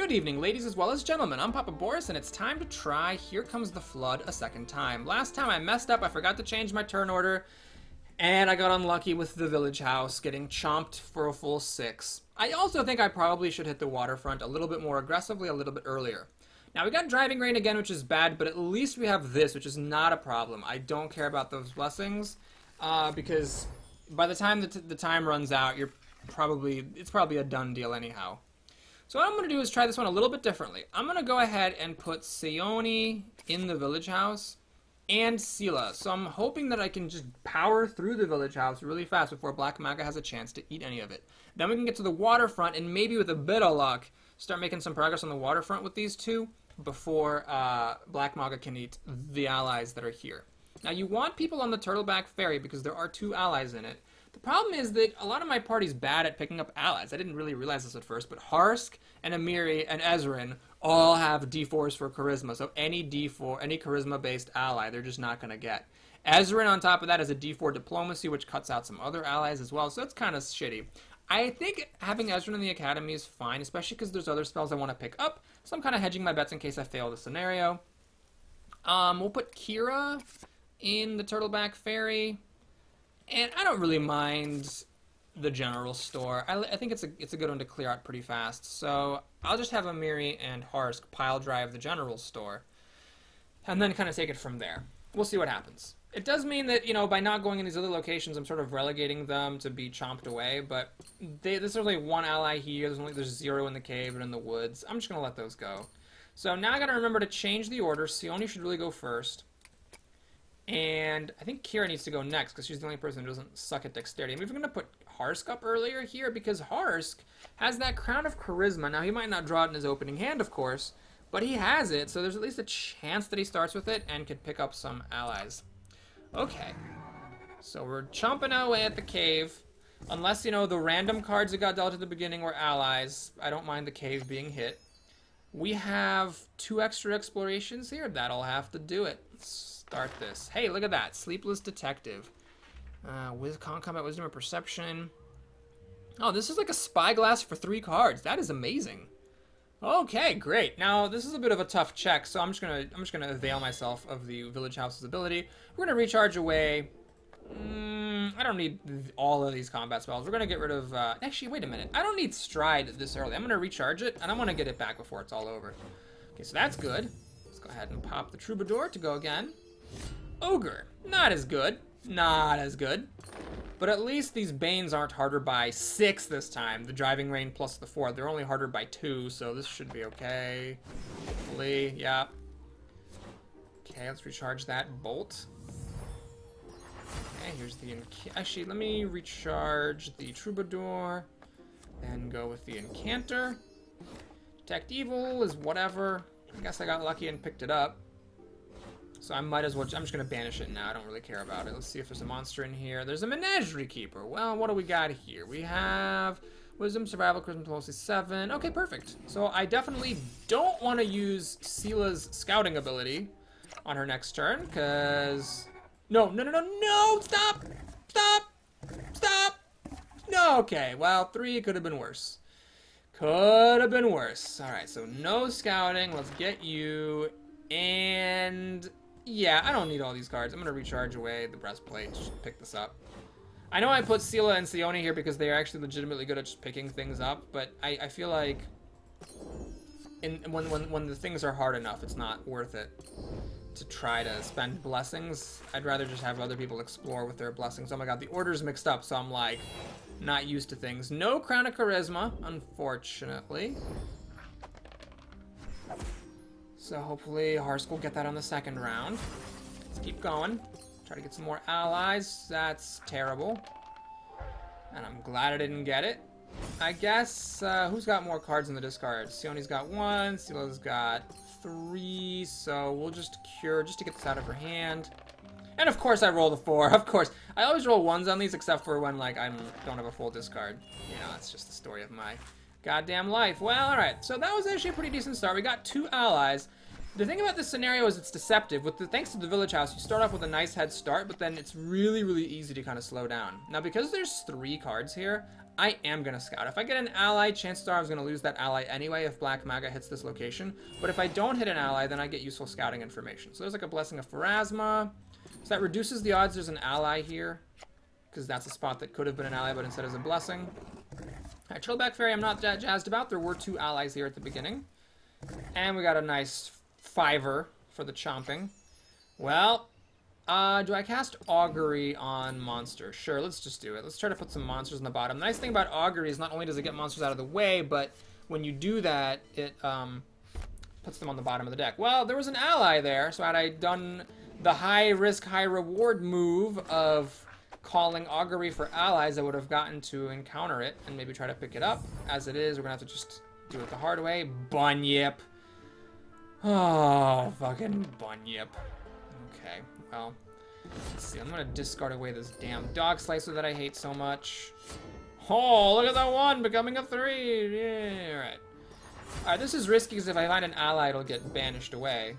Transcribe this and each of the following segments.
Good evening, ladies as well as gentlemen. I'm Papa Boris, and it's time to try Here Comes the Flood a second time. Last time I messed up, I forgot to change my turn order, and I got unlucky with the village house getting chomped for a full 6. I also think I probably should hit the waterfront a little bit more aggressively, a little bit earlier. Now, we got driving rain again, which is bad, but at least we have this, which is not a problem. I don't care about those blessings, because by the time the time runs out, it's probably a done deal anyhow. So what I'm going to do is try this one a little bit differently. I'm going to go ahead and put Seoni in the village house and Sela. So I'm hoping that I can just power through the village house really fast before Black Maga has a chance to eat any of it. Then we can get to the waterfront and maybe with a bit of luck start making some progress on the waterfront with these two before Black Maga can eat the allies that are here. Now you want people on the Turtleback Ferry because there are 2 allies in it. The problem is that a lot of my party's bad at picking up allies. I didn't really realize this at first, but Harsk and Amiri and Ezrin all have D4s for charisma. So any D4, any charisma-based ally, they're just not going to get. Ezrin, on top of that, has a D4 diplomacy, which cuts out some other allies as well. So it's kind of shitty. I think having Ezrin in the academy is fine, especially because there's other spells I want to pick up. So I'm kind of hedging my bets in case I fail the scenario. We'll put Kira in the Turtleback Ferry. And I don't really mind the general store. I think it's a good one to clear out pretty fast. So I'll just have Amiri and Harsk pile drive the general store. And then kind of take it from there. We'll see what happens. It does mean that, you know, by not going in these other locations, I'm sort of relegating them to be chomped away. But there's only 1 ally here. There's 0 in the cave and in the woods. I'm just going to let those go. So now I got to remember to change the order. Seoni should really go first. And I think Kira needs to go next because she's the only person who doesn't suck at dexterity. And we were going to put Harsk up earlier here because Harsk has that crown of charisma. Now, he might not draw it in his opening hand, of course, but he has it. So there's at least a chance that he starts with it and could pick up some allies. Okay. So we're chomping away at the cave. Unless, you know, the random cards that got dealt at the beginning were allies. I don't mind the cave being hit. We have 2 extra explorations here. That'll have to do it. Start this. Hey, look at that. Sleepless Detective. With combat, wisdom, or perception. Oh, this is like a spyglass for 3 cards. That is amazing. Okay, great. Now, this is a bit of a tough check, so I'm just gonna avail myself of the village house's ability. We're gonna recharge away. I don't need all of these combat spells. We're gonna get rid of, actually, wait a minute. I don't need Stride this early. I'm gonna recharge it, and I want to get it back before it's all over. Okay, so that's good. Let's go ahead and pop the Troubadour to go again. Ogre, not as good. Not as good. But at least these Banes aren't harder by 6 this time. The Driving Rain plus the 4. They're only harder by 2, so this should be okay. Hopefully, yeah. Okay, let's recharge that Bolt. Okay, here's the... Actually, let me recharge the Troubadour. Then go with the Incanter. Detect Evil is whatever. I guess I got lucky and picked it up. So I might as well... I'm just going to banish it now. I don't really care about it. Let's see if there's a monster in here. There's a Menagerie Keeper. Well, what do we got here? We have Wisdom, Survival, Charisma, Diplomacy 7. Okay, perfect. So I definitely don't want to use Sela's scouting ability on her next turn, because... No! Stop! Stop! Stop! No, okay. Well, 3 could have been worse. Could have been worse. Alright, so no scouting. Let's get you... And... yeah, I don't need all these cards. I'm going to recharge away the breastplate. Just pick this up. I know I put Sela and Seoni here because they are actually legitimately good at just picking things up, but I feel like when the things are hard enough, it's not worth it to try to spend blessings. I'd rather just have other people explore with their blessings. Oh my god, the order's mixed up, so I'm like not used to things. No Crown of Charisma, unfortunately. So hopefully Harsk will get that on the second round. Let's keep going. Try to get some more allies. That's terrible. And I'm glad I didn't get it. I guess, who's got more cards in the discard? Seoni's got 1, Sela's got 3, so we'll just cure just to get this out of her hand. And of course I roll the 4, of course. I always roll 1s on these except for when, like, I don't have a full discard. You know, that's just the story of my goddamn life. Well, alright, so that was actually a pretty decent start. We got 2 allies. The thing about this scenario is it's deceptive. Thanks to the village house, you start off with a nice head start, but then it's really, really easy to kind of slow down. Now, because there's 3 cards here, I am going to scout. If I get an ally, chances are I was going to lose that ally anyway if Black Maga hits this location. But if I don't hit an ally, then I get useful scouting information. So there's like a Blessing of Pharasma. So that reduces the odds there's an ally here, because that's a spot that could have been an ally, but instead is a blessing. Alright, Trillback Fairy I'm not that jazzed about. There were 2 allies here at the beginning. And we got a nice 5er for the chomping. Well, do I cast Augury on monsters? Sure, let's just do it. Let's try to put some monsters in the bottom. The nice thing about Augury is not only does it get monsters out of the way, but when you do that, it puts them on the bottom of the deck. Well, there was an ally there, so had I done the high-risk, high-reward move of calling Augury for allies, I would have gotten to encounter it and maybe try to pick it up. As it is, we're going to have to just do it the hard way. Bunyip. Oh, fucking Bunyip. Okay, well, let's see. I'm going to discard away this damn Dog Slicer that I hate so much. Oh, look at that 1 becoming a 3. Yeah, alright. Alright, this is risky because if I find an ally, it'll get banished away.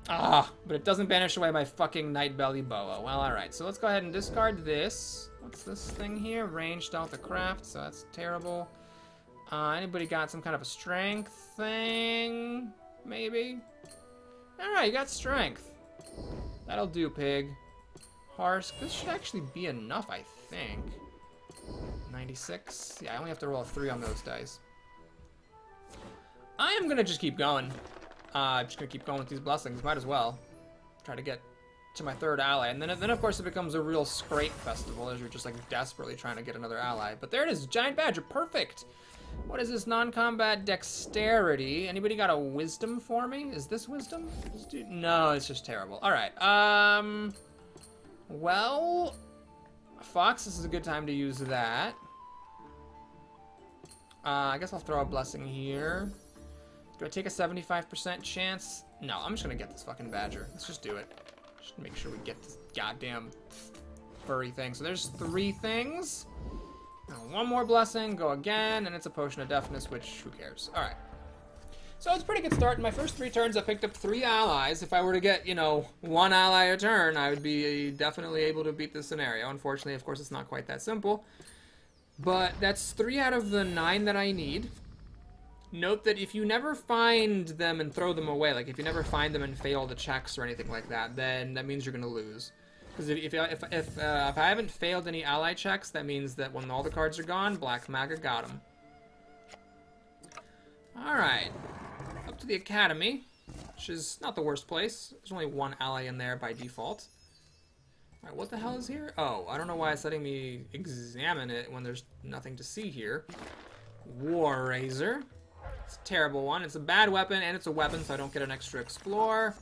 Ah, but it doesn't banish away my fucking Nightbelly Boa. Well, alright, so let's go ahead and discard this. What's this thing here? Ranged Stealth of Craft, so that's terrible. Anybody got some kind of a strength thing? Maybe? Alright, you got strength. That'll do, pig. Harsk. This should actually be enough, I think. 96. Yeah, I only have to roll a 3 on those dice. I am gonna just keep going. I'm just gonna keep going with these blessings. Might as well. Try to get to my 3rd ally. And then of course, it becomes a real scrape festival as you're just like desperately trying to get another ally. But there it is. Giant Badger. Perfect. What is this? Non-combat dexterity. Anybody got a wisdom for me? Is this wisdom? No, it's just terrible. Alright. Well, Fox, this is a good time to use that. I guess I'll throw a blessing here. Do I take a 75% chance? No, I'm just gonna get this fucking badger. Let's just do it. Just make sure we get this goddamn furry thing. So there's 3 things. Now 1 more blessing, go again, and it's a potion of deafness, which who cares? Alright. So it's a pretty good start. In my first 3 turns, I picked up 3 allies. If I were to get, you know, 1 ally a turn, I would be definitely able to beat this scenario. Unfortunately, of course, it's not quite that simple. But that's 3 out of the 9 that I need. Note that if you never find them and throw them away, like if you never find them and fail the checks or anything like that, then that means you're going to lose. Because if I haven't failed any ally checks, that means that when all the cards are gone, Black Maga got them. Alright. Up to the Academy, which is not the worst place. There's only 1 ally in there by default. Alright, what the hell is here? Oh, I don't know why it's letting me examine it when there's nothing to see here. War Razor. It's a terrible one. It's a bad weapon, and it's a weapon, so I don't get an extra explore.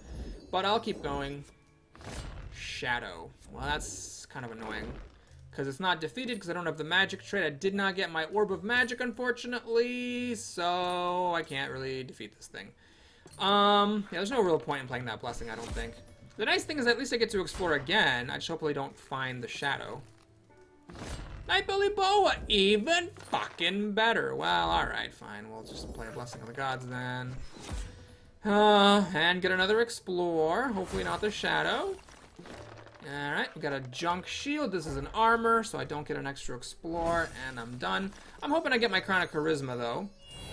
But I'll keep going. Shadow. Well, that's kind of annoying. Because it's not defeated, because I don't have the magic trait. I did not get my Orb of Magic, unfortunately. So I can't really defeat this thing. Yeah, there's no real point in playing that blessing, I don't think. The nice thing is at least I get to explore again. I just hopefully don't find the shadow. Nightbelly Boa, even fucking better. Well, alright, fine. We'll just play a Blessing of the Gods then. And get another Explore. Hopefully not the Shadow. Alright, we got a Junk Shield. This is an armor, so I don't get an extra Explore, and I'm done. I'm hoping I get my Crown of Charisma, though,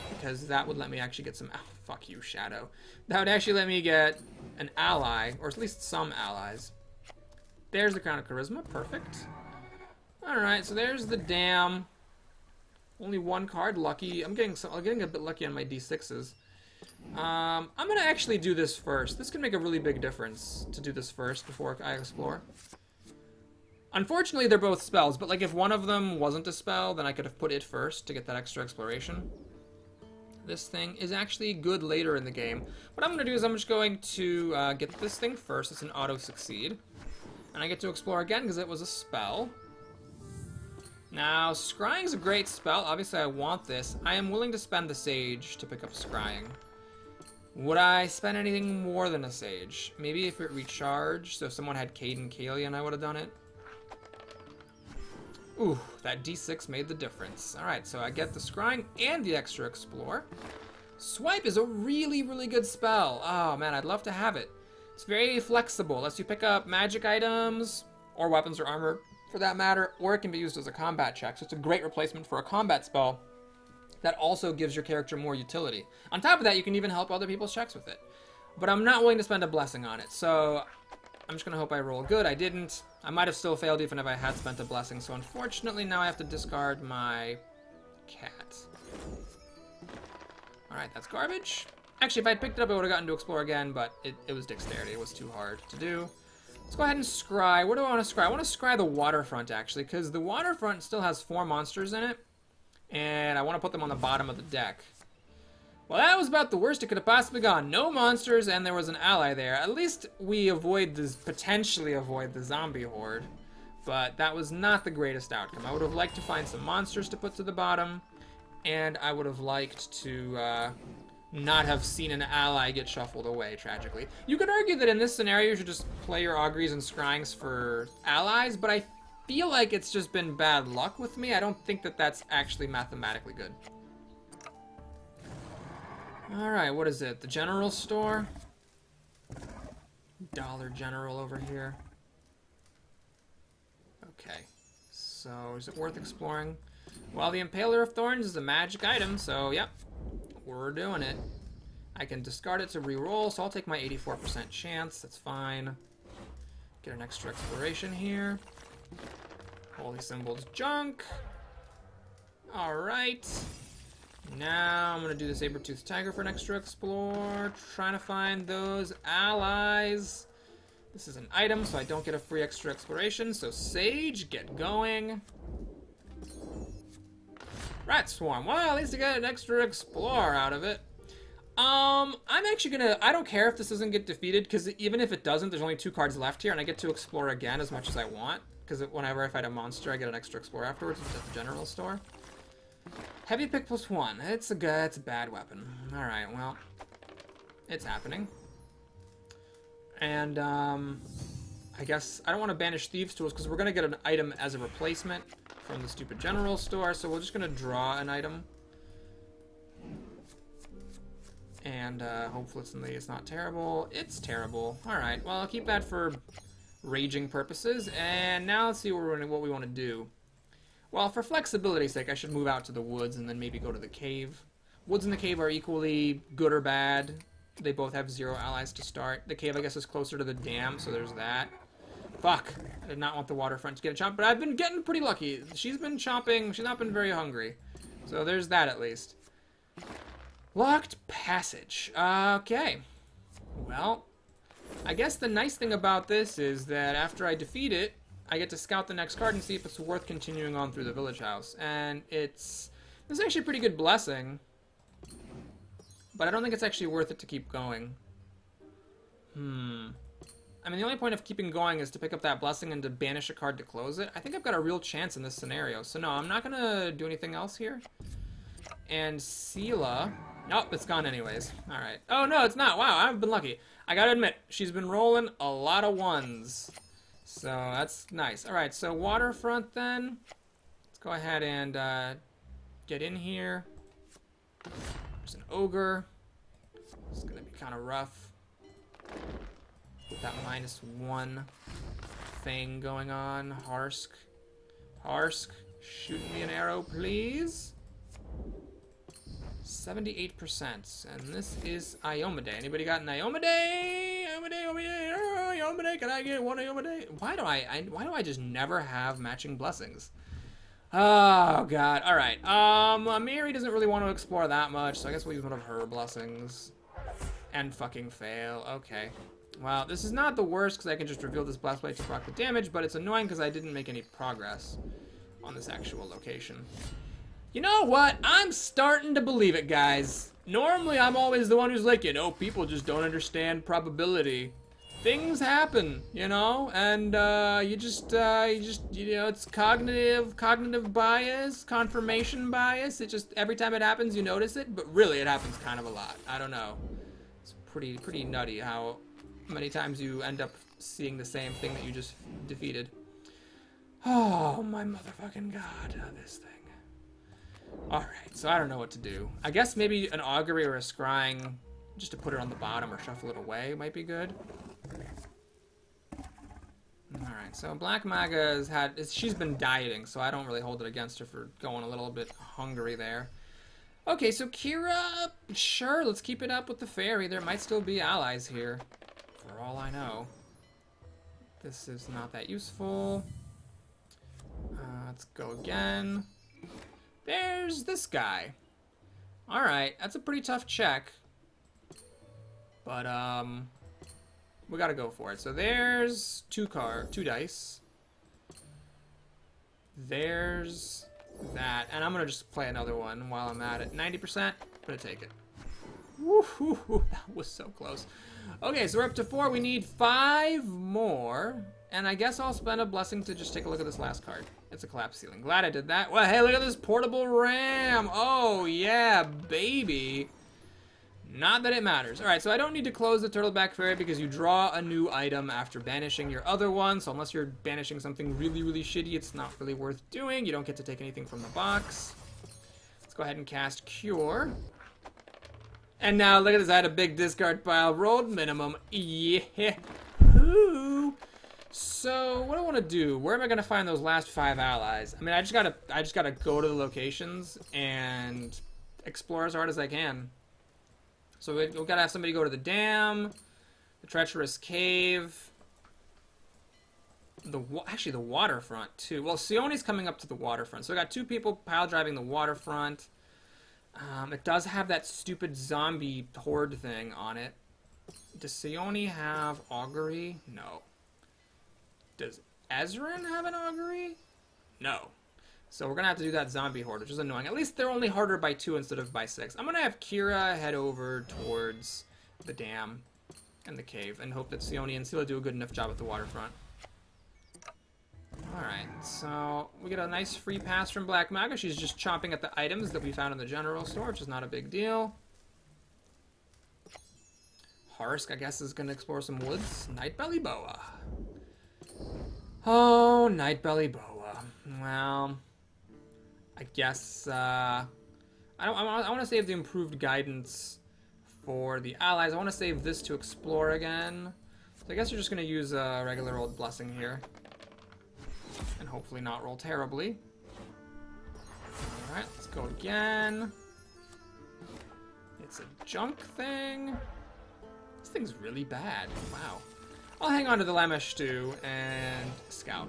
because that would let me actually get some... Oh, fuck you, Shadow. That would actually let me get an ally, or at least some allies. There's the Crown of Charisma. Perfect. Alright, so there's the dam. Only 1 card. Lucky. I'm getting a bit lucky on my D6s. I'm going to actually do this first. This can make a really big difference to do this first before I explore. Unfortunately, they're both spells, but like if one of them wasn't a spell, then I could have put it first to get that extra exploration. This thing is actually good later in the game. What I'm going to do is I'm just going to get this thing first. It's an auto-succeed. And I get to explore again because it was a spell. Now, Scrying's a great spell. Obviously, I want this. I am willing to spend the Sage to pick up Scrying. Would I spend anything more than a Sage? Maybe if it recharged, so if someone had Caden Kalian, I would have done it. Ooh, that D6 made the difference. Alright, so I get the Scrying and the extra Explore. Swipe is a really, really good spell. Oh, man, I'd love to have it. It's very flexible. Lets you pick up magic items, or weapons or armor, for that matter, or it can be used as a combat check. So it's a great replacement for a combat spell that also gives your character more utility. On top of that, you can even help other people's checks with it. But I'm not willing to spend a blessing on it, so I'm just going to hope I roll good. I didn't. I might have still failed even if I had spent a blessing, so unfortunately now I have to discard my cat. Alright, that's garbage. Actually, if I had picked it up, I would have gotten to explore again, but it was dexterity. It was too hard to do. Let's go ahead and scry. Where do I want to scry? I want to scry the waterfront, actually, because the waterfront still has 4 monsters in it, and I want to put them on the bottom of the deck. Well, that was about the worst it could have possibly gone. No monsters, and there was an ally there. At least we potentially avoid the zombie horde, but that was not the greatest outcome. I would have liked to find some monsters to put to the bottom, and I would have liked to not have seen an ally get shuffled away, tragically. You could argue that in this scenario you should just play your auguries and scryings for allies, but I feel like it's just been bad luck with me. I don't think that that's actually mathematically good. Alright, what is it? The general store? Dollar General over here. Okay. So, is it worth exploring? Well, the Impaler of Thorns is a magic item, so, yep. We're doing it. I can discard it to re-roll, so I'll take my 84% chance. That's fine. Get an extra exploration here. Holy Symbol's junk. Alright. Now I'm going to do the Saber-Toothed Tiger for an extra explore. Trying to find those allies. This is an item, so I don't get a free extra exploration. So Sage, get going. Rat Swarm. Well, at least I got an extra explore out of it. I'm actually gonna... I don't care if this doesn't get defeated, because even if it doesn't, there's only 2 cards left here, and I get to explore again as much as I want. Because whenever I fight a monster, I get an extra explore afterwards at the general store. Heavy pick +1. It's a bad weapon. Alright, well, it's happening. And, I guess I don't want to banish Thieves' Tools because we're going to get an item as a replacement from the stupid general store, so we're just going to draw an item. And, hopefully it's not terrible. It's terrible. Alright, well, I'll keep that for raging purposes, and now let's see what we want to do. Well, for flexibility's sake, I should move out to the woods and then maybe go to the cave. Woods and the cave are equally good or bad. They both have 0 allies to start. The cave, I guess, is closer to the dam, so there's that. Fuck. I did not want the waterfront to get a chomp, but I've been getting pretty lucky. She's been chomping. She's not been very hungry. So there's that, at least. Locked passage. Okay. Well, I guess the nice thing about this is that after I defeat it, I get to scout the next card and see if it's worth continuing on through the village house. And this is actually a pretty good blessing. But I don't think it's actually worth it to keep going. I mean, the only point of keeping going is to pick up that blessing and to banish a card to close it. I think I've got a real chance in this scenario. So no, I'm not going to do anything else here. And Sela... Nope, it's gone anyways. Alright. Oh, no, it's not. Wow, I've been lucky. I gotta admit, she's been rolling a lot of 1s. So that's nice. Alright, so waterfront then. Let's go ahead and get in here. There's an ogre. It's gonna be kind of rough. With that -1 thing going on. Harsk. Harsk, shoot me an arrow, please. 78%, and this is Iomade. Anybody got an Iomade? Iomade, can I get one Iomade? Why do I just never have matching blessings? Oh god. All right. Mary doesn't really want to explore that much, so I guess we'll use one of her blessings. And fucking fail. Okay. Well, this is not the worst because I can just reveal this blast blade to proc the damage, but it's annoying because I didn't make any progress on this actual location. You know what? I'm starting to believe it, guys. Normally, I'm always the one who's like, you know, people just don't understand probability. Things happen, you know, and you know, it's cognitive bias, confirmation bias. It just, every time it happens, you notice it, but really, it happens kind of a lot. I don't know. It's pretty nutty how many times you end up seeing the same thing that you just defeated. Oh, my motherfucking god, this thing. Alright, so I don't know what to do. I guess maybe an augury or a scrying, just to put it on the bottom or shuffle it away, might be good. Alright, Alright, so Black Maga has she's been dieting, so I don't really hold it against her for going a little bit hungry there. Okay, so Kira, sure, let's keep it up with the fairy. There might still be allies here, for all I know. This is not that useful. Let's go again. There's this guy. Alright, that's a pretty tough check. But, we gotta go for it. So there's two dice. There's that. And I'm gonna just play another one while I'm at it. 90%, I'm gonna take it. Woohoo, that was so close. Okay, so we're up to 4. We need 5 more. And I guess I'll spend a blessing to just take a look at this last card. It's a collapsed ceiling. Glad I did that. Well, hey, look at this portable ram. Oh, yeah, baby. Not that it matters. Alright, so I don't need to close the Turtleback Fairy because you draw a new item after banishing your other one. So unless you're banishing something really, really shitty, it's not really worth doing. You don't get to take anything from the box. Let's go ahead and cast Cure. And now, look at this. I had a big discard pile. Rolled minimum. Yeah. Ooh. So, what do I want to do? Where am I going to find those last 5 allies? I mean, I just gotta go to the locations and explore as hard as I can. So we've got to have somebody go to the dam, the treacherous cave, actually the waterfront too. Well, Sione's coming up to the waterfront, so we got 2 people pile driving the waterfront. It does have that stupid zombie horde thing on it. Does Sione have augury? No. Does Ezrin have an augury? No. So we're going to have to do that zombie horde, which is annoying. At least they're only harder by 2 instead of by 6. I'm going to have Kira head over towards the dam and the cave and hope that Sione and Sila do a good enough job at the waterfront. Alright, so we get a nice free pass from Black Maga. She's just chomping at the items that we found in the general store, which is not a big deal. Harsk, I guess, is going to explore some woods. Nightbelly Boa. Oh, Nightbelly Boa. Well, I guess I want to save the improved guidance for the allies. I want to save this to explore again. So I guess we're just going to use a regular old blessing here. And hopefully not roll terribly. Alright, let's go again. It's a junk thing. This thing's really bad. Wow. I'll hang on to the Lamesh stew and scout.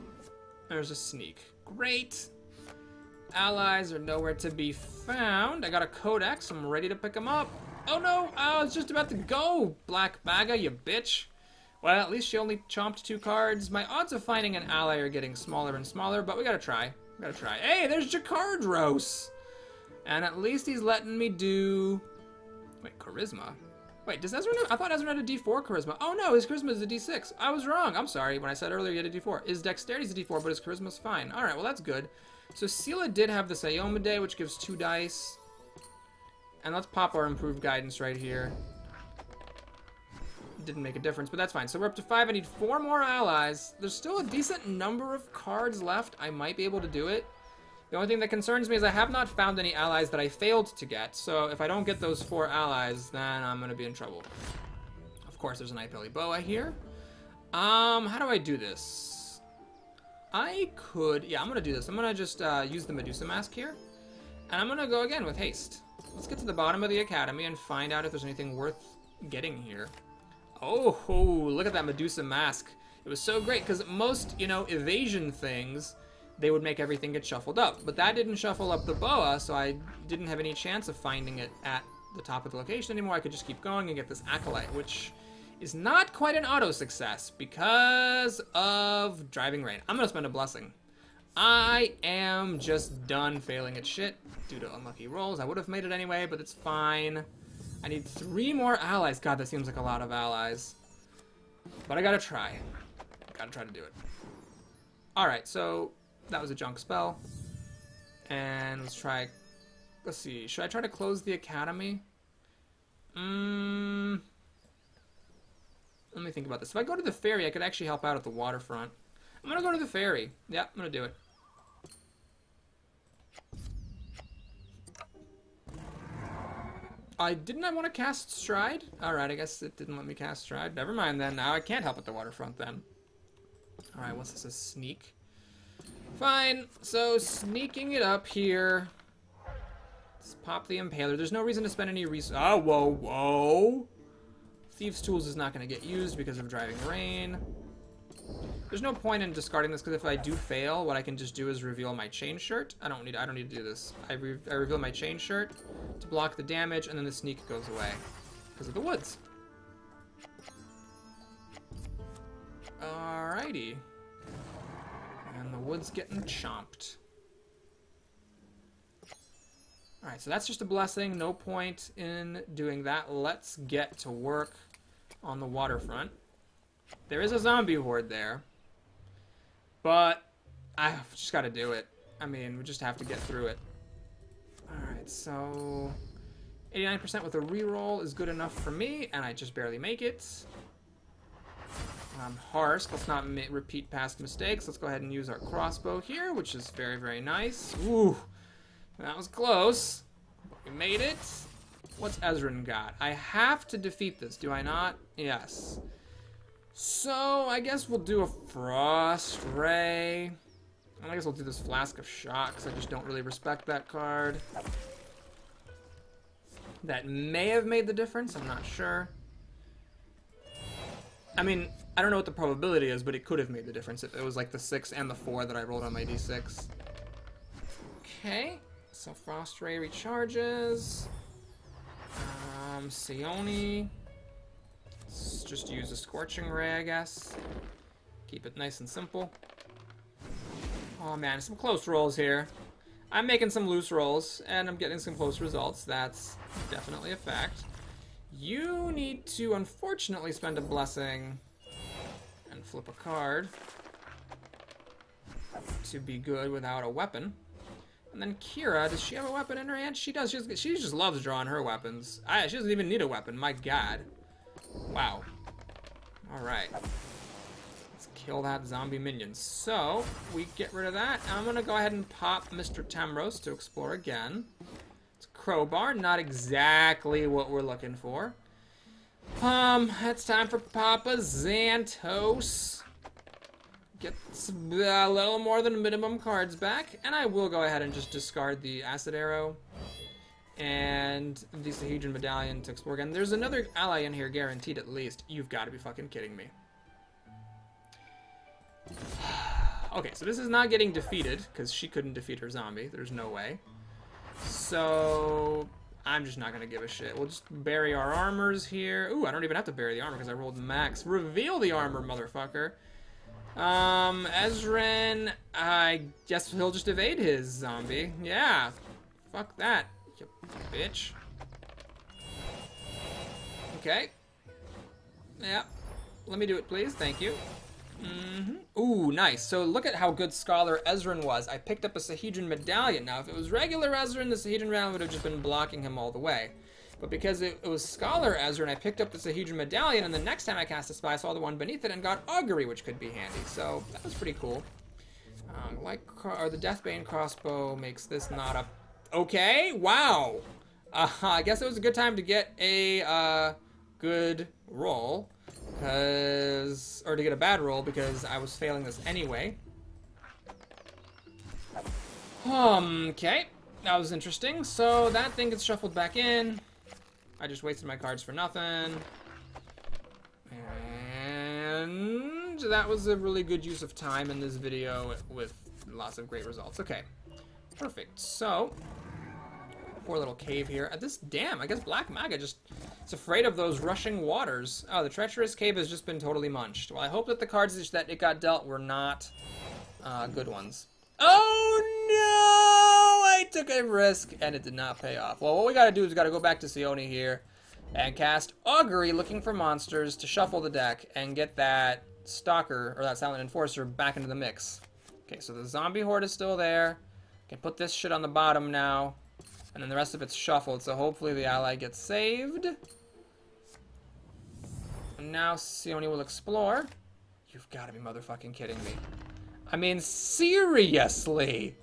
There's a sneak. Great. Allies are nowhere to be found. I got a codex. I'm ready to pick them up. Oh no, I was just about to go, Black Maga, you bitch. Well, at least she only chomped 2 cards. My odds of finding an ally are getting smaller and smaller, but we gotta try. We gotta try. Hey, there's Jakardros! And at least he's letting me do... Wait, Charisma? Wait, does Ezra know? I thought Ezra had a D4 Charisma. Oh no, his Charisma is a D6. I was wrong. I'm sorry when I said earlier he had a D4. His Dexterity's a D4, but his Charisma's fine. Alright, well that's good. So Sela did have the Sayomade, which gives 2 dice. And let's pop our improved guidance right here. Didn't make a difference, but that's fine. So we're up to 5. I need 4 more allies. There's still a decent number of cards left. I might be able to do it. The only thing that concerns me is I have not found any allies that I failed to get. So if I don't get those 4 allies, then I'm going to be in trouble. Of course, there's a Nightbelly Boa here. How do I do this? I could... Yeah, I'm going to do this. I'm going to just use the Medusa Mask here. And I'm going to go again with haste. Let's get to the bottom of the academy and find out if there's anything worth getting here. Oh, look at that Medusa Mask. It was so great, because most, evasion things, they would make everything get shuffled up. But that didn't shuffle up the boa, so I didn't have any chance of finding it at the top of the location anymore. I could just keep going and get this Acolyte, which is not quite an auto-success because of Driving Rain. I'm going to spend a blessing. I am just done failing at shit due to unlucky rolls. I would have made it anyway, but it's fine. I need 3 more allies. God, that seems like a lot of allies. But I gotta try. Gotta try to do it. Alright, so that was a junk spell. And let's try... Let's see. Should I try to close the academy? Let me think about this. If I go to the ferry, I could actually help out at the waterfront. I'm gonna go to the ferry. Yeah, I'm gonna do it. Didn't I want to cast Stride? Alright, I guess it didn't let me cast Stride. Never mind then. Now I can't help at the waterfront then. Alright, what's this? A sneak? Fine. So, sneaking it up here. Let's pop the Impaler. There's no reason to spend any resources. Oh, whoa, whoa. Thieves' Tools is not going to get used because of Driving Rain. There's no point in discarding this because if I do fail, what I can just do is reveal my chain shirt. I don't need to do this. I reveal my chain shirt to block the damage, and then the sneak goes away because of the woods. Alrighty. And the wood's getting chomped. Alright, so that's just a blessing. No point in doing that. Let's get to work on the waterfront. There is a zombie horde there. But I've just got to do it. I mean, we just have to get through it. Alright, so 89% with a reroll is good enough for me, and I just barely make it. Harsk, let's not repeat past mistakes. Let's go ahead and use our crossbow here, which is very, very nice. Ooh, that was close. We made it. What's Ezrin got? I have to defeat this, do I not? Yes. So, I guess we'll do a Frost Ray. I guess we'll do this Flask of Shock, because I just don't really respect that card. That may have made the difference, I'm not sure. I mean, I don't know what the probability is, but it could have made the difference if it was like the 6 and the 4 that I rolled on my d6. Okay, so Frost Ray recharges. Sione. Let's just use a Scorching Ray, I guess. Keep it nice and simple. Oh man, some close rolls here. I'm making some loose rolls, and I'm getting some close results. That's definitely a fact. You need to, unfortunately, spend a blessing and flip a card to be good without a weapon. And then Kira, does she have a weapon in her hand? She does. She just loves drawing her weapons. She doesn't even need a weapon. My God. Wow. All right. Let's kill that zombie minion. So we get rid of that. I'm gonna go ahead and pop Mr. Tamros to explore again. Crowbar, not exactly what we're looking for. It's time for Papa Xantos. Get a little more than minimum cards back, and I will go ahead and just discard the Acid Arrow and the Sahedron Medallion to explore again. There's another ally in here, guaranteed at least. You've got to be fucking kidding me. Okay, so this is not getting defeated, because she couldn't defeat her zombie. There's no way. So I'm just not going to give a shit. We'll just bury our armors here. Ooh, I don't even have to bury the armor because I rolled max. Reveal the armor, motherfucker. Ezrin, I guess he'll just evade his zombie. Yeah, fuck that, you bitch. Okay. Yeah, let me do it, please. Thank you. Ooh, nice. So look at how good Scholar Ezrin was. I picked up a Sahedron Medallion. Now, if it was regular Ezrin, the Sahedron Medallion would have just been blocking him all the way. But because it was Scholar Ezrin, I picked up the Sahedron Medallion, and the next time I cast a spell, I saw the one beneath it and got Augury, which could be handy. So that was pretty cool. The Deathbane crossbow makes this not a... Okay, wow. I guess it was a good time to get a good roll. Or to get a bad roll, because I was failing this anyway. Okay, that was interesting. So that thing gets shuffled back in. I just wasted my cards for nothing. And that was a really good use of time in this video with lots of great results. Okay, perfect. So, poor little cave here. I guess Black Maga just... It's afraid of those rushing waters. Oh, the Treacherous Cave has just been totally munched. Well, I hope that the cards that it got dealt were not good ones. Oh, no! I took a risk, and it did not pay off. Well, what we gotta do is we gotta go back to Sione here and cast Augury, looking for monsters, to shuffle the deck and get that Stalker, or that Silent Enforcer, back into the mix. Okay, so the zombie horde is still there. I can put this shit on the bottom now. And then the rest of it's shuffled, so hopefully the ally gets saved. And now Sione will explore. You've got to be motherfucking kidding me. I mean, seriously?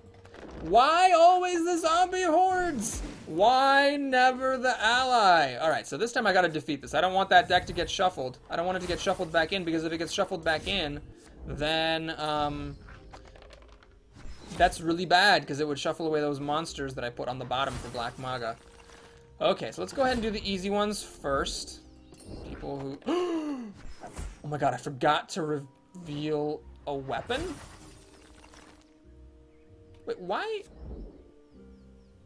Why always the zombie hordes? Why never the ally? Alright, so this time I gotta defeat this. I don't want that deck to get shuffled. I don't want it to get shuffled back in, because if it gets shuffled back in, then that's really bad because it would shuffle away those monsters that I put on the bottom for Black Maga. Okay, so let's go ahead and do the easy ones first. People who... Oh my god, I forgot to reveal a weapon? Wait,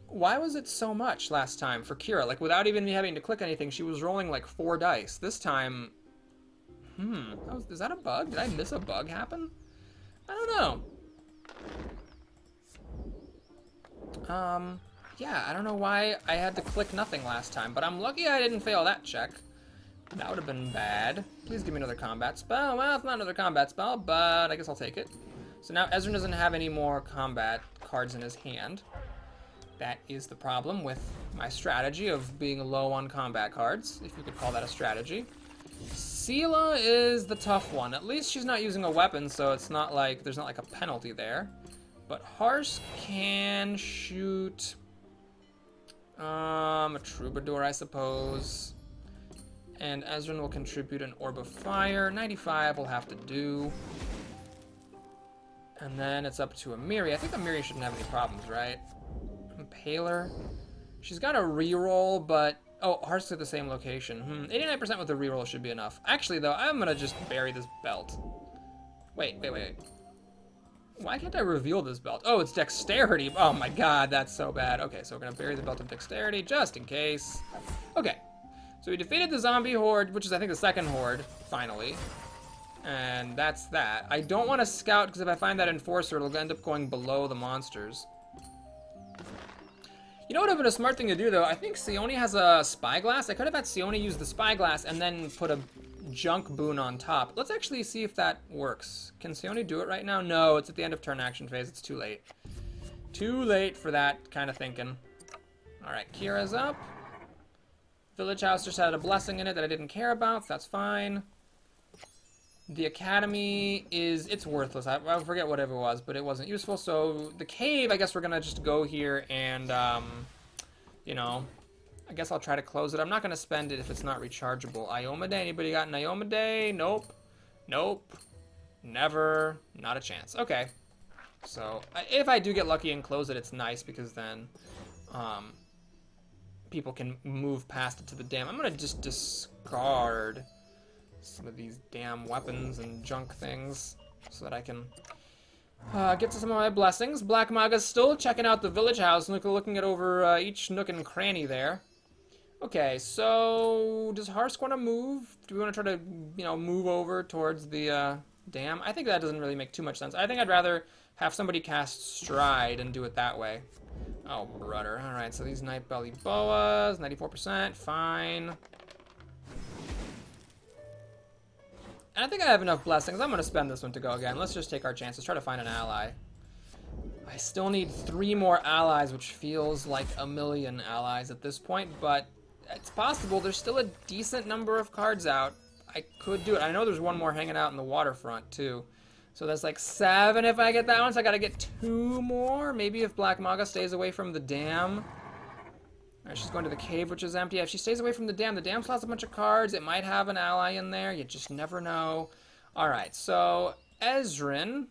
why was it so much last time for Kira? Like, without even me having to click anything, she was rolling like 4 dice. This time... is that a bug? Did I miss a bug happen? I don't know. Yeah, I don't know why I had to click nothing last time, but I'm lucky I didn't fail that check. That would have been bad. Please give me another combat spell. Well, it's not another combat spell, but I guess I'll take it. So now Ezrin doesn't have any more combat cards in his hand. That is the problem with my strategy of being low on combat cards, if you could call that a strategy. Sela is the tough one. At least she's not using a weapon, so it's not like there's not like a penalty there. But Harsk can shoot a Troubadour, I suppose. And Ezrin will contribute an Orb of Fire. 95 will have to do. And then it's up to Amiri. I think Amiri shouldn't have any problems, right? Impaler. She's got a reroll, but... Oh, Harsk's at the same location. 89% with the reroll should be enough. Actually, though, I'm gonna just bury this belt. Wait. Why can't I reveal this belt? Oh, it's Dexterity. Oh my god, that's so bad. Okay, so we're gonna bury the belt of Dexterity, just in case. Okay, so we defeated the zombie horde, which is, I think, the second horde, finally. And that's that. I don't want to scout, because if I find that Enforcer, it'll end up going below the monsters. You know what would have been a smart thing to do, though? I think Sione has a Spyglass. I could have had Sione use the Spyglass and then put a junk boon on top. Let's actually see if that works. Can Sione do it right now? No, it's at the end of turn action phase. It's too late. Too late for that kind of thinking. Alright, Kira's up. Village House just had a blessing in it that I didn't care about, so that's fine. The Academy is... It's worthless. I forget what it was, but it wasn't useful. So, the cave, I guess we're going to just go here and, you know... I guess I'll try to close it. I'm not going to spend it if it's not rechargeable. Iomade, anybody got an Iomade? Nope. Nope. Never. Not a chance. Okay. So, if I do get lucky and close it, it's nice because then people can move past it to the dam. I'm going to just discard some of these damn weapons and junk things so that I can get to some of my blessings. Black Maga's still checking out the village house and looking at over each nook and cranny there. Okay, so does Harsk want to move? Do we want to try to, you know, move over towards the dam? I think that doesn't really make too much sense. I think I'd rather have somebody cast Stride and do it that way. Oh, brother. Alright, so these Nightbelly Boas, 94%, fine. And I think I have enough blessings. I'm going to spend this one to go again. Let's just take our chances. Try to find an ally. I still need 3 more allies, which feels like a million allies at this point, but it's possible. There's still a decent number of cards out. I could do it. I know there's one more hanging out in the waterfront, too. So that's like 7 if I get that one, so I gotta get 2 more. Maybe if Black Maga stays away from the dam. Alright, she's going to the cave, which is empty. If she stays away from the dam still has a bunch of cards. It might have an ally in there. You just never know. Alright, so Ezrin.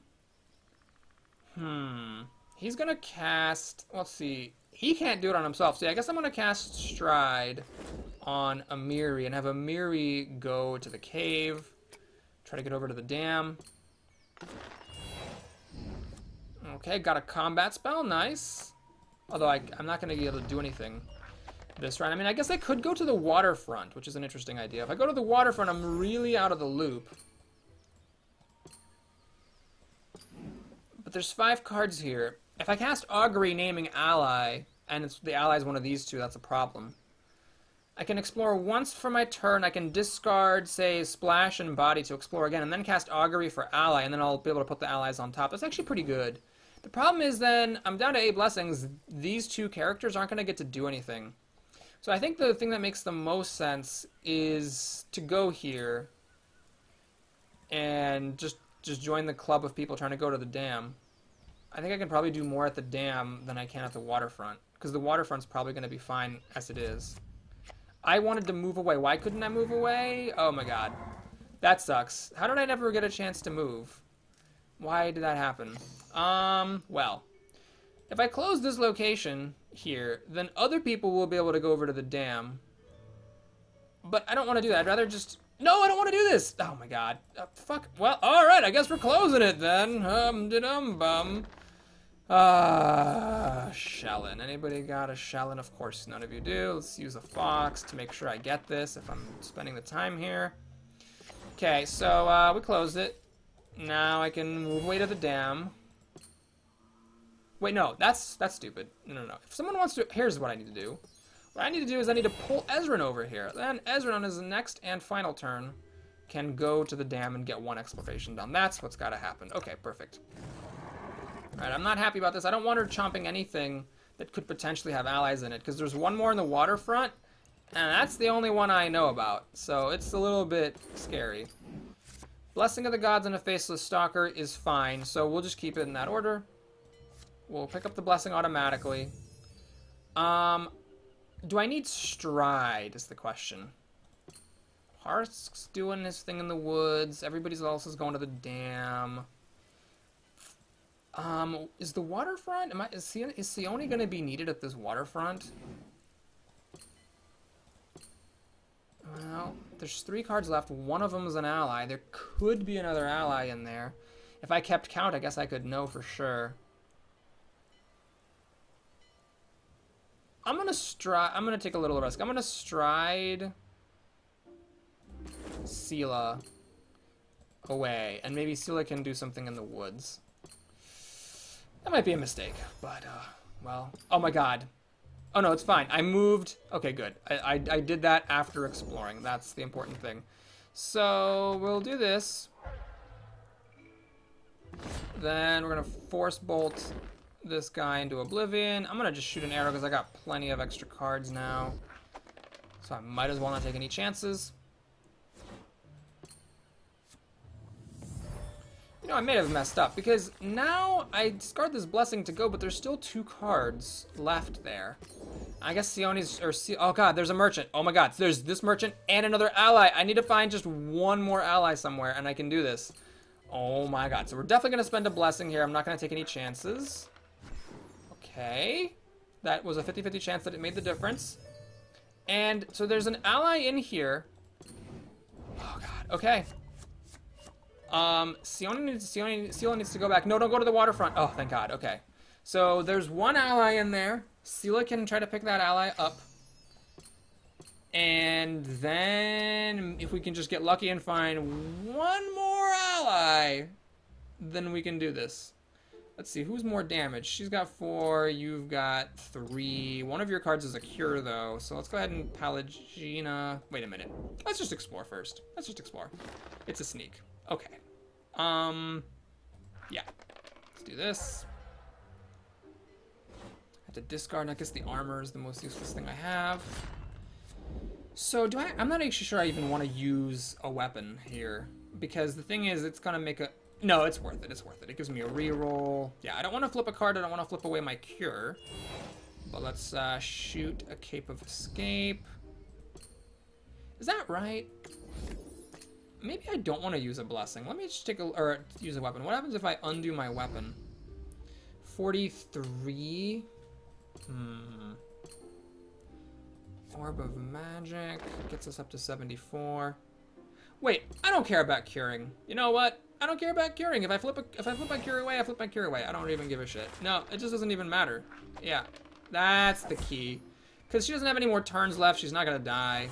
He's gonna cast... Let's see. He can't do it on himself. So yeah, I guess I'm gonna cast Stride on Amiri and have Amiri go to the cave. Try to get over to the dam. Okay, got a combat spell. Nice. Although I'm not going to be able to do anything this round. I mean, I guess I could go to the waterfront, which is an interesting idea. If I go to the waterfront, I'm really out of the loop. But there's 5 cards here. If I cast Augury naming ally, and the ally is one of these 2, that's a problem. I can explore once for my turn. I can discard, say, Splash and Body to explore again, and then cast Augury for ally, and then I'll be able to put the allies on top. That's actually pretty good. The problem is then, I'm down to 8 blessings. These 2 characters aren't going to get to do anything. So I think the thing that makes the most sense is to go here and just join the club of people trying to go to the dam. I think I can probably do more at the dam than I can at the waterfront, because the waterfront's probably going to be fine as it is. I wanted to move away. Why couldn't I move away? Oh my god. That sucks. How did I never get a chance to move? Why did that happen? Well, if I close this location here, then other people will be able to go over to the dam. But I don't want to do that. I'd rather just... No, I don't want to do this! Oh my god. Fuck. Well, alright, I guess we're closing it then. Hum-de-dum-bum. Shellin. Anybody got a shellin? Of course none of you do. Let's use a fox to make sure I get this if I'm spending the time here. Okay, so we closed it. Now I can move away to the dam. Wait, no, that's stupid. No. If someone wants to... Here's what I need to do. What I need to do is I need to pull Ezran over here. Then Ezran on his next and final turn can go to the dam and get 1 exploration done. That's what's got to happen. Okay, perfect. Alright, I'm not happy about this. I don't want her chomping anything that could potentially have allies in it, because there's one more in the waterfront, and that's the only one I know about. So it's a little bit scary. Blessing of the Gods on a Faceless Stalker is fine, so we'll just keep it in that order. We'll pick up the blessing automatically. Do I need Stride is the question. Harsk's doing his thing in the woods. Everybody else is going to the dam. Is the waterfront? Is Sione going to be needed at this waterfront? Well, there's 3 cards left. One of them is an ally. There could be another ally in there. If I kept count, I guess I could know for sure. I'm gonna take a little risk. I'm gonna stride Sela away, and maybe Sela can do something in the woods. That might be a mistake, but well. Oh my god. Oh no, it's fine. I moved. Okay, good. I did that after exploring. That's the important thing. So we'll do this. Then we're gonna force bolt this guy into oblivion. I'm gonna just shoot an arrow because I got plenty of extra cards now. So I might as well not take any chances. You know, I may have messed up because now I discard this blessing to go, but there's still 2 cards left there. I guess Sione's, oh god, there's a merchant. Oh my god, there's this merchant and another ally. I need to find just 1 more ally somewhere and I can do this. Oh my god, so we're definitely gonna spend a blessing here. I'm not gonna take any chances. Okay, that was a 50-50 chance that it made the difference. And so there's an ally in here. Oh god, okay. Sione needs to go back. No, don't go to the waterfront. Oh, thank god, okay. So there's 1 ally in there. Sela can try to pick that ally up. And then if we can just get lucky and find 1 more ally, then we can do this. Let's see, who's more damaged? She's got 4, you've got 3. One of your cards is a cure, though, so let's go ahead and Pallegina. Wait a minute. Let's just explore first. Let's just explore. It's a sneak. Okay. Yeah. Let's do this. I have to discard. I guess the armor is the most useless thing I have. So I'm not actually sure I even want to use a weapon here, because the thing is, it's gonna make a... No, it's worth it. It's worth it. It gives me a reroll. Yeah, I don't want to flip a card. I don't want to flip away my cure. But let's shoot a Cape of Escape. Is that right? Maybe I don't want to use a blessing. Let me just use a weapon. What happens if I undo my weapon? 43. Orb of Magic gets us up to 74. Wait, I don't care about curing. You know what? I don't care about curing. If I flip my cure away, I flip my cure away. I don't even give a shit. No, it just doesn't even matter. Yeah, that's the key. Because she doesn't have any more turns left. She's not gonna die.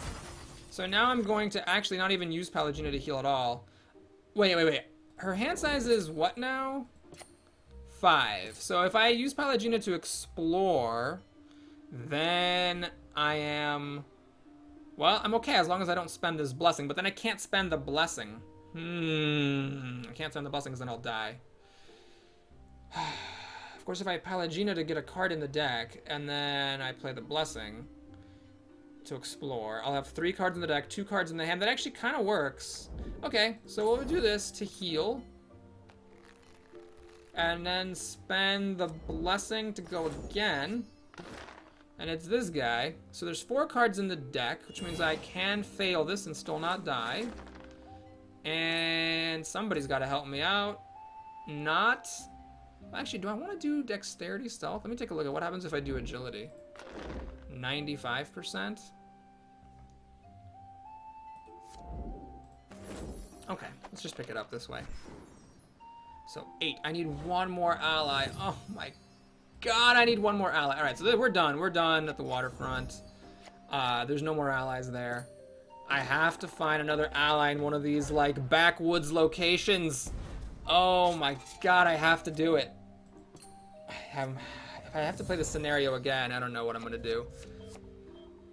So now I'm going to actually not even use Pallegina to heal at all. Wait. Her hand size is what now? 5. So if I use Pallegina to explore, then I am... Well, I'm okay as long as I don't spend this blessing, but then I can't spend the blessing. I can't spend the blessing because then I'll die. Of course, if I Pallegina to get a card in the deck, and then I play the blessing to explore, I'll have 3 cards in the deck, 2 cards in the hand. That actually kind of works. Okay, so we'll do this to heal. And then spend the blessing to go again. And it's this guy. So there's 4 cards in the deck, which means I can fail this and still not die. And somebody's got to help me out. not... Actually, do I want to do dexterity stealth? Let me take a look at what happens if I do agility. 95%. Okay, let's just pick it up this way. So 8. I need one more ally. Oh my god, I need one more ally. Alright, so we're done. We're done at the waterfront. There's no more allies there. I have to find another ally in one of these, like, backwoods locations. Oh my god, I have to do it. If I have to play this scenario again, I don't know what I'm gonna do.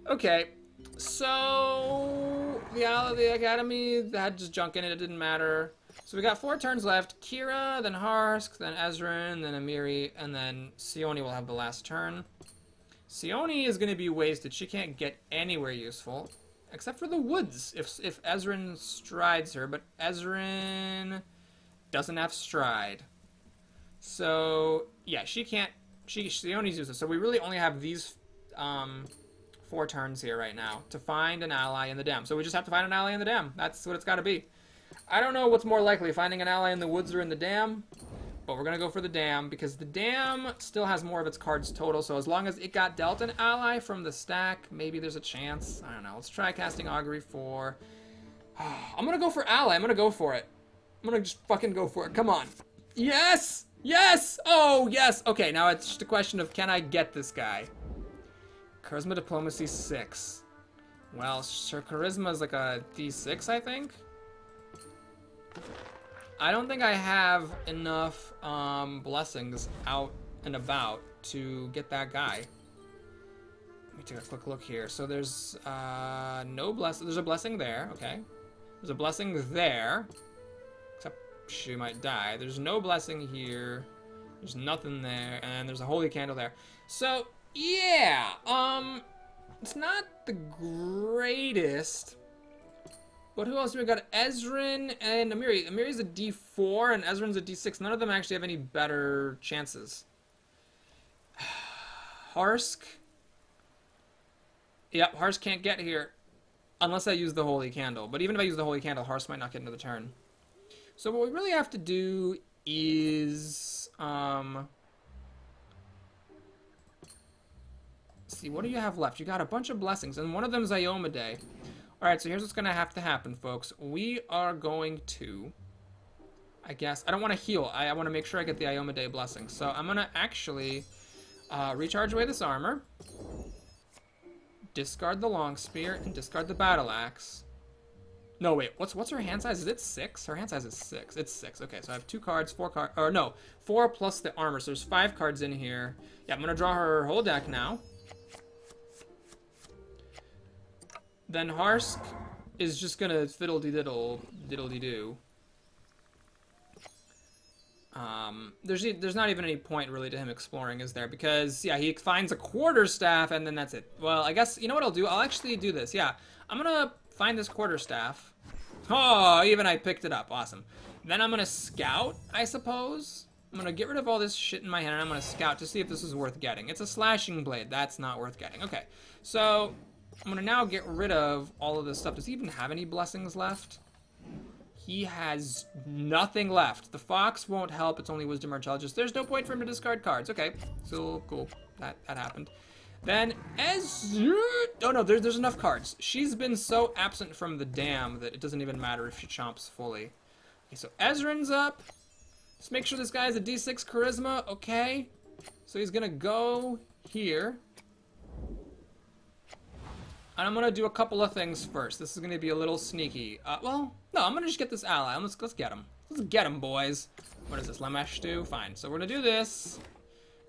Okay, so the academy had just junk in it. It didn't matter. So we got 4 turns left. Kira, then Harsk, then Ezrin, then Amiri, and then Sione will have the last turn. Sione is gonna be wasted. She can't get anywhere useful. Except for the woods, if Ezrin strides her, but Ezrin doesn't have stride. So, yeah, she can't, Sione's useless. So we really only have these 4 turns here right now to find an ally in the dam. So we just have to find an ally in the dam. That's what it's got to be. I don't know what's more likely, finding an ally in the woods or in the dam. But we're going to go for the dam, because the dam still has more of its cards total, so as long as it got dealt an ally from the stack, maybe there's a chance. I don't know. Let's try casting Augury for... I'm going to go for ally. I'm going to go for it. I'm going to just fucking go for it. Come on. Yes! Yes! Oh, yes! Okay, now it's just a question of, can I get this guy? Charisma Diplomacy 6. Well, sure, Charisma is like a D6, I think? I don't think I have enough blessings out and about to get that guy. Let me take a quick look here. So there's no blessing. There's a blessing there. Okay. There's a blessing there. Except she might die. There's no blessing here. There's nothing there. And there's a holy candle there. So, yeah. It's not the greatest. But who else do we got? Ezrin and Amiri. Amiri's a D4 and Ezrin's a D6. None of them actually have any better chances. Harsk. Yep, Harsk can't get here. Unless I use the Holy Candle. But even if I use the Holy Candle, Harsk might not get another turn. So what we really have to do is... let's see, what do you have left? You got a bunch of blessings, and one of them is Iomedae. Alright, so here's what's going to have to happen, folks. We are going to, I guess, I don't want to heal. I want to make sure I get the Iomedae blessing. So I'm going to actually recharge away this armor, discard the long spear, and discard the battle axe. No, wait, what's her hand size? Is it 6? Her hand size is 6. It's 6. Okay, so I have 2 cards, 4 cards, or no, 4 plus the armor. So there's 5 cards in here. Yeah, I'm going to draw her whole deck now. Then Harsk is just gonna fiddle-de-diddle-diddle-de-doo. There's not even any point really to him exploring, is there? Because, yeah, he finds a quarterstaff and then that's it. Well, I guess, you know what I'll do? I'll actually do this, yeah. I'm gonna find this quarterstaff. Oh, even I picked it up. Awesome. Then I'm gonna scout, I suppose. I'm gonna get rid of all this shit in my hand and I'm gonna scout to see if this is worth getting. It's a slashing blade. That's not worth getting. Okay, so... I'm going to now get rid of all of this stuff. Does he even have any blessings left? He has nothing left. The fox won't help. It's only wisdom or intelligence. There's no point for him to discard cards. Okay, so cool. That happened. Then oh no, there's enough cards. She's been so absent from the dam that it doesn't even matter if she chomps fully. Okay, so Ezrin's up. Let's make sure this guy has a D6 charisma. Okay, so he's going to go here. And I'm going to do a couple of things first. This is going to be a little sneaky. Well, no, I'm going to just get this ally. Let's get him. Let's get him, boys. What is this? Lamesh 2? Fine. So we're going to do this.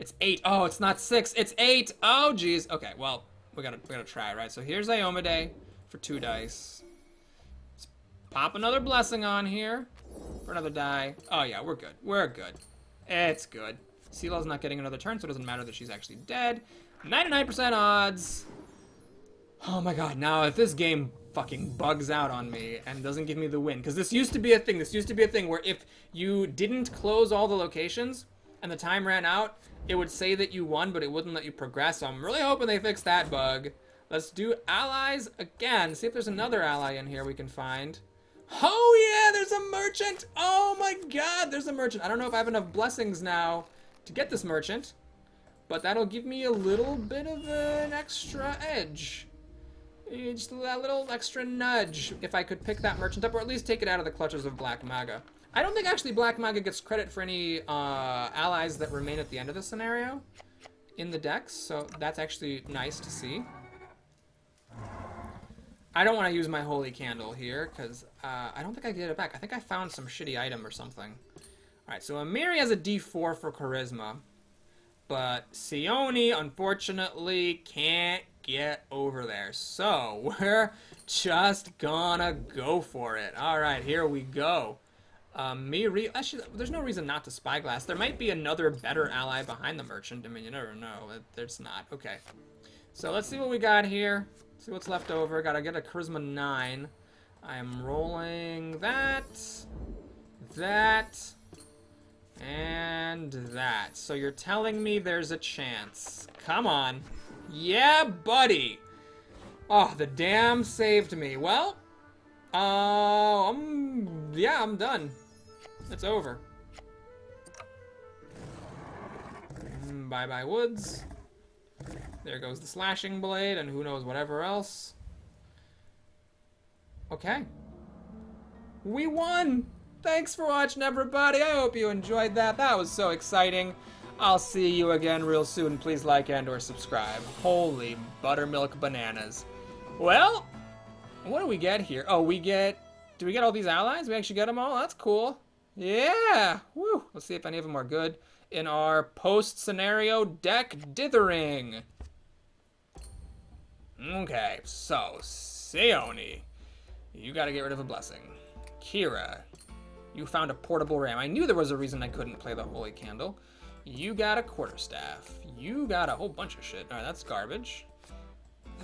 It's 8. Oh, it's not 6. It's 8. Oh, geez. Okay, well, we gotta try, right? So here's Iomedae for 2 dice. Let's pop another blessing on here for another die. Oh, yeah, we're good. We're good. It's good. Sila's not getting another turn, so it doesn't matter that she's actually dead. 99% odds. Oh my god, now if this game fucking bugs out on me and doesn't give me the win, because this used to be a thing, where if you didn't close all the locations and the time ran out, it would say that you won, but it wouldn't let you progress, so I'm really hoping they fix that bug. Let's do allies again, see if there's another ally in here we can find. Oh, yeah, there's a merchant. Oh, my God, there's a merchant. I don't know if I have enough blessings now to get this merchant, but that'll give me a little bit of an extra edge. Just a little extra nudge if I could pick that merchant up, or at least take it out of the clutches of Black Maga. I don't think actually Black Maga gets credit for any allies that remain at the end of the scenario in the decks, so that's actually nice to see. I don't want to use my Holy Candle here, because I don't think I get it back. I think I found some shitty item or something. Alright, so Amiri has a D4 for Charisma, but Sione, unfortunately, can't get over there. So, we're just gonna go for it. Alright, here we go. Miri, actually, there's no reason not to Spyglass. There might be another better ally behind the merchant. I mean, you never know. There's not. Okay. So let's see what we got here. See what's left over. Gotta get a Charisma 9. I am rolling that, and that. So you're telling me there's a chance. Come on. Yeah, buddy. Oh, the dam saved me. Well, yeah, I'm done. It's over. Bye-bye woods. There goes the slashing blade and who knows whatever else. Okay. We won! Thanks for watching, everybody. I hope you enjoyed that. That was so exciting. I'll see you again real soon. Please like and or subscribe. Holy buttermilk bananas. Well, what do we get here? Oh, do we get all these allies? We actually get them all? That's cool. Yeah! Woo! Let's see if any of them are good in our post-scenario deck dithering. Okay, so, Sione, you gotta get rid of a blessing. Kira, you found a portable ram. I knew there was a reason I couldn't play the Holy Candle. You got a quarterstaff. You got a whole bunch of shit. Alright, that's garbage.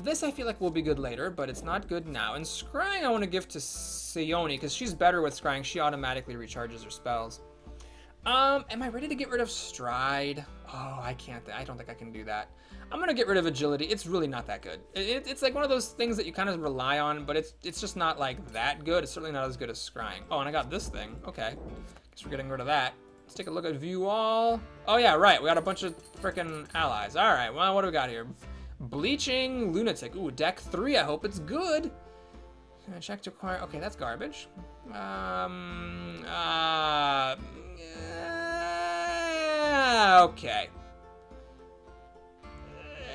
This I feel like will be good later, but it's not good now. And Scrying I want to give to Sione, because she's better with Scrying. She automatically recharges her spells. Am I ready to get rid of Stride? Oh, I can't. I don't think I can do that. I'm going to get rid of Agility. It's really not that good. It's like one of those things that you kind of rely on, but it's just not like that good. It's certainly not as good as Scrying. Oh, and I got this thing. Okay. Guess we're getting rid of that. Let's take a look at View All. Oh, yeah, right. We got a bunch of freaking allies. All right. Well, what do we got here? Bleaching Lunatic. Ooh, deck 3. I hope it's good. Check to acquire. Okay, that's garbage. Okay.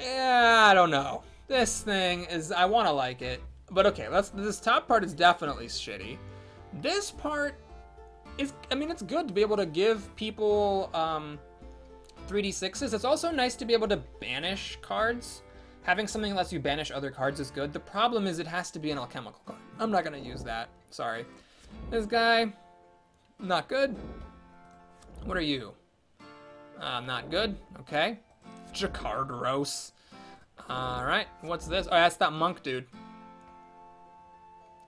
Yeah, I don't know. This thing is, I want to like it, but okay. This top part is definitely shitty. This part is, I mean, it's good to be able to give people 3d6s. It's also nice to be able to banish cards. Having something that lets you banish other cards is good. The problem is it has to be an alchemical card. I'm not going to use that. Sorry. This guy, not good. What are you? Not good. Okay. Jacardos. Alright. What's this? Oh, that's that monk dude.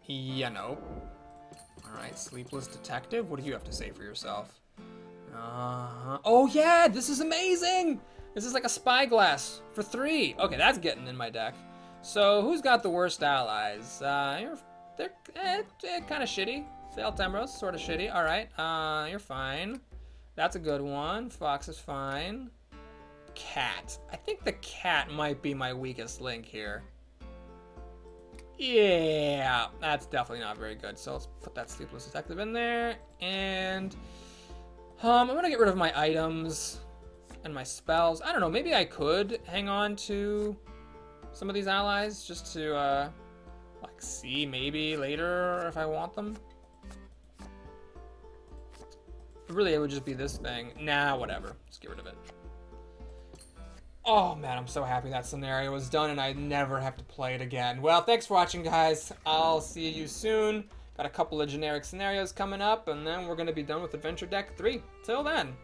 Yeah, no. Alright. Sleepless Detective. What do you have to say for yourself? Oh, yeah. This is amazing. This is like a spyglass for 3. Okay, that's getting in my deck. So, who's got the worst allies? They're kind of shitty. Fail Temros, sort of shitty. Alright, you're fine. That's a good one. Fox is fine. Cat. I think the cat might be my weakest link here. Yeah, that's definitely not very good. So, let's put that Sleepless Detective in there. And I'm going to get rid of my items and my spells. I don't know, maybe I could hang on to some of these allies just to like see maybe later if I want them. Really, it would just be this thing. Nah, whatever. Just get rid of it. Oh man, I'm so happy that scenario was done and I never have to play it again. Well, thanks for watching, guys. I'll see you soon. Got a couple of generic scenarios coming up, and then we're going to be done with Adventure Deck 3. Till then.